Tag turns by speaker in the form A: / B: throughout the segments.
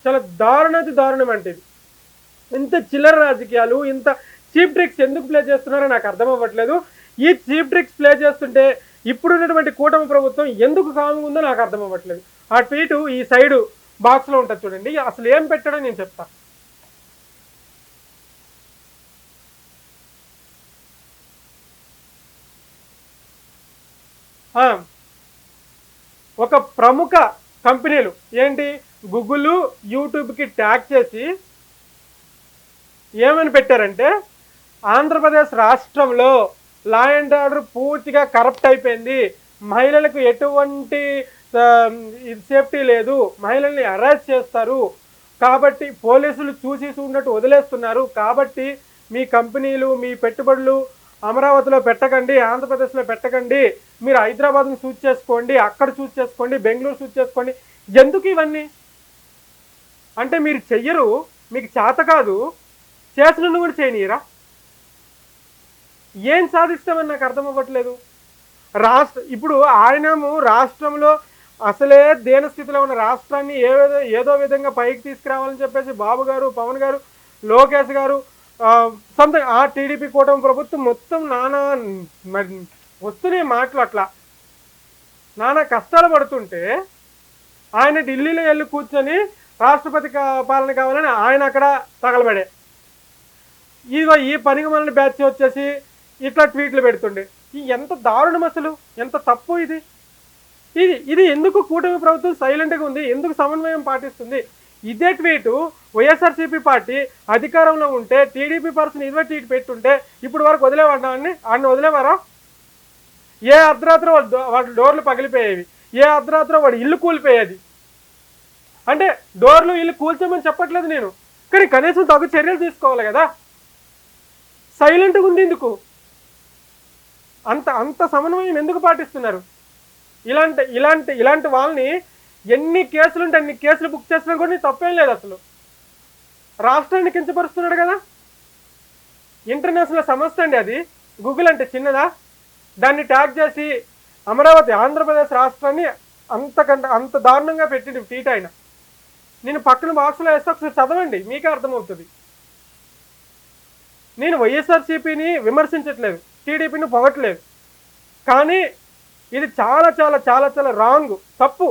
A: చాలా దారుణాతి దారుణం అంటే ఇది. ఇంత చిల్లర రాజకీయాలు, ఇంత చీప్ ట్రిక్స్ ఎందుకు ప్లే చేస్తున్నారో నాకు అర్థం అవ్వట్లేదు. ఈ చీప్ ట్రిక్స్ ప్లే చేస్తుంటే ఇప్పుడున్నటువంటి కూటమి ప్రభుత్వం ఎందుకు కామ్గా ఉందో నాకు అర్థం అవ్వట్లేదు. ఆ ట్వీటు ఈ సైడు బాక్స్లో ఉంటుంది చూడండి, అసలు ఏం పెట్టాడో నేను చెప్తా. ఒక ప్రముఖ కంపెనీలు ఏంటి గూగుల్ యూట్యూబ్కి ట్యాగ్ చేసి ఏమని పెట్టారంటే, ఆంధ్రప్రదేశ్ రాష్ట్రంలో లా అండ్ ఆర్డర్ పూర్తిగా కరప్ట్ అయిపోయింది, మహిళలకు ఎటువంటి సేఫ్టీ లేదు, మహిళల్ని అరెస్ట్ చేస్తారు, కాబట్టి పోలీసులు చూసి చూడనట్టు వదిలేస్తున్నారు, కాబట్టి మీ కంపెనీలు మీ పెట్టుబడులు అమరావతిలో పెట్టకండి, ఆంధ్రప్రదేశ్లో పెట్టకండి, మీరు హైదరాబాద్ని చూస్ చేసుకోండి, అక్కడ చూస్ చేసుకోండి, బెంగళూరు చూస్ చేసుకోండి. ఎందుకు ఇవన్నీ అంటే మీరు చెయ్యరు, మీకు చేత కాదు, చేసినన్ను కూడా చేయనీయరా? ఏం సాధిస్తామని నాకు అర్థం అవ్వట్లేదు. ఇప్పుడు ఆయనేమో రాష్ట్రంలో అసలే దేన స్థితిలో ఉన్న రాష్ట్రాన్ని ఏదో విధంగా పైకి తీసుకురావాలని చెప్పేసి బాబు గారు, పవన్ గారు, లోకేష్ గారు సొంత ఆ టీడీపీ కూటమి ప్రభుత్వం మొత్తం నానా వస్తున్నాయి మాటలు, అట్లా నానా కష్టాలు పడుతుంటే ఆయన ఢిల్లీలో వెళ్ళి కూర్చొని రాష్ట్రపతి పాలన కావాలని ఆయన అక్కడ తగలబడే, ఇదిగో ఈ పనికి మనల్ని బ్యాచ్ వచ్చేసి ఇట్లా ట్వీట్లు పెడుతుండే. ఎంత దారుణం అసలు, ఎంత తప్పు ఇది. ఇది ఇది ఎందుకు కూటమి ప్రభుత్వం సైలెంట్గా ఉంది, ఎందుకు సమన్వయం పాటిస్తుంది? ఇదే ట్వీటు వైఎస్ఆర్సీపీ పార్టీ అధికారంలో ఉంటే టీడీపీ పర్సన్ ఇదే ట్వీట్ పెట్టుంటే ఇప్పుడు వరకు వదిలేవాడిని, ఆయన వదిలేవారా? ఏ అర్ధరాత్రి వాడి డోర్లు పగిలిపోయేవి, ఏ అర్ధరాత్రి వాడి ఇల్లు కూలిపోయేది. అంటే డోర్లు ఇల్లు కూల్చమని చెప్పట్లేదు నేను, కానీ కనీసం తగు చర్యలు తీసుకోవాలి కదా. సైలెంట్గా ఉంది ఎందుకు? అంత అంత సమన్వయం ఎందుకు పాటిస్తున్నారు? ఇలాంటి వాళ్ళని ఎన్ని కేసులు ఉంటే అన్ని కేసులు బుక్ చేసినా కూడా తప్పేం లేదు. అసలు రాష్ట్రాన్ని కించపరుస్తున్నాడు కదా. ఇంటర్నేషనల్ సంస్థ అండి అది. గూగుల్ అంటే చిన్నదా? దాన్ని ట్యాగ్ చేసి అమరావతి ఆంధ్రప్రదేశ్ రాష్ట్రాన్ని అంత దారుణంగా పెట్టింది ట్వీట్ ఆయన. నేను పక్కన బాక్స్లో వేస్తే ఒకసారి చదవండి, మీకే అర్థమవుతుంది. నేను వైఎస్ఆర్సీపీని విమర్శించట్లేదు, టీడీపీని పొగట్లేదు, కానీ ఇది చాలా చాలా చాలా చాలా రాంగ్, తప్పు.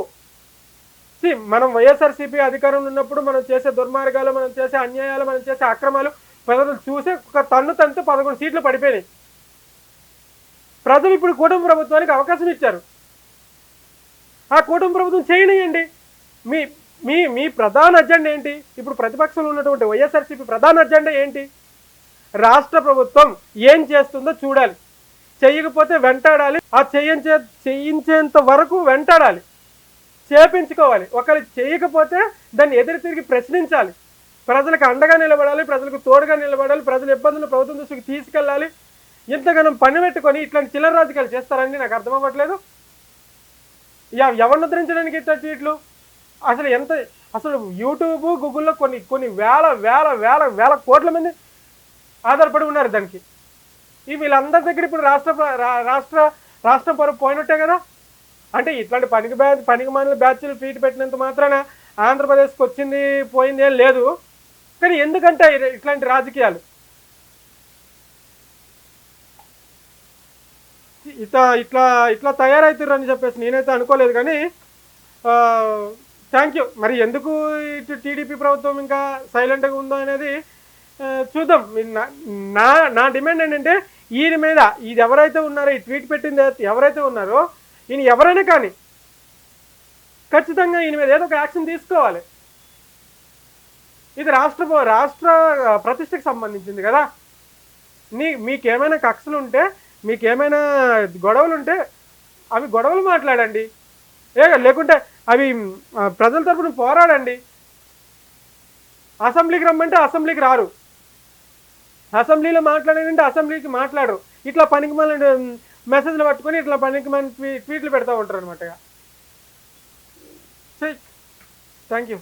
A: మనం వైఎస్ఆర్సీపీ అధికారంలో ఉన్నప్పుడు మనం చేసే దుర్మార్గాలు, మనం చేసే అన్యాయాలు, మనం చేసే అక్రమాలు ప్రజలు చూసే ఒక తంతు 11 సీట్లు పడిపోయినాయి. ప్రజలు ఇప్పుడు కూటమి ప్రభుత్వానికి అవకాశం ఇచ్చారు. ఆ కూటమి ప్రభుత్వం చేయనియండి. మీ మీ మీ ప్రధాన అజెండా ఏంటి? ఇప్పుడు ప్రతిపక్షంలో ఉన్నటువంటి వైఎస్ఆర్సీపీ ప్రధాన అజెండా ఏంటి? రాష్ట్ర ప్రభుత్వం ఏం చేస్తుందో చూడాలి, చెయ్యకపోతే వెంటాడాలి, ఆ చేయించేంత వరకు వెంటాడాలి, చేపించుకోవాలి. ఒకరు చేయకపోతే దాన్ని ఎదురు తిరిగి ప్రశ్నించాలి, ప్రజలకు అండగా నిలబడాలి, ప్రజలకు తోడుగా నిలబడాలి, ప్రజల ఇబ్బందులు ప్రభుత్వం దృష్టికి తీసుకెళ్ళాలి. ఇంతగానం పని పెట్టుకొని ఇట్లాంటి చిల్లర రాజకీయాలు చేస్తారండి, నాకు అర్థం అవ్వట్లేదు. ఎవరిని ఉద్ధరించడానికి ఇట్లా ట్వీట్లు? అసలు యూట్యూబ్ గూగుల్లో కొన్ని వేల వేల వేల వేల కోట్ల మంది ఆధారపడి ఉన్నారు దానికి. వీళ్ళందరి దగ్గర ఇప్పుడు రాష్ట్రం పరువు పోయినట్టే కదా. అంటే ఇట్లాంటి పనికి మాలిన బ్యాచ్లు ట్వీట్ పెట్టినంత మాత్రాన ఆంధ్రప్రదేశ్కి వచ్చింది పోయింది ఏం లేదు. కానీ ఎందుకంటే ఇట్లాంటి రాజకీయాలు ఇట్లా తయారవుతారని చెప్పేసి నేనైతే అనుకోలేదు. కానీ థ్యాంక్ యూ. మరి ఎందుకు ఇటు టీడీపీ ప్రభుత్వం ఇంకా సైలెంట్గా ఉందో అనేది చూద్దాం. నా డిమాండ్ ఏంటంటే ఈయన మీద, ఇది ఎవరైతే ఉన్నారో ఈ ట్వీట్ పెట్టింది ఎవరైతే ఉన్నారో ఈయన ఎవరైనా కానీ ఖచ్చితంగా ఈయన మీద ఏదో ఒక యాక్షన్ తీసుకోవాలి. ఇది రాష్ట్ర ప్రతిష్టకు సంబంధించింది కదా. మీకేమైనా కక్షలు ఉంటే, మీకేమైనా గొడవలు ఉంటే అవి గొడవలు మాట్లాడండి, లేకుంటే అవి ప్రజల తరపున పోరాడండి. అసెంబ్లీకి రమ్మంటే అసెంబ్లీకి రారు, అసెంబ్లీలో మాట్లాడాలంటే అసెంబ్లీకి మాట్లాడరు. ఇట్లా పనికి మళ్ళీ మెసేజ్లు పట్టుకొని ఇట్లా పనికి మళ్ళీ ట్వీట్లు పెడతా ఉంటారు అనమాట. Thank you.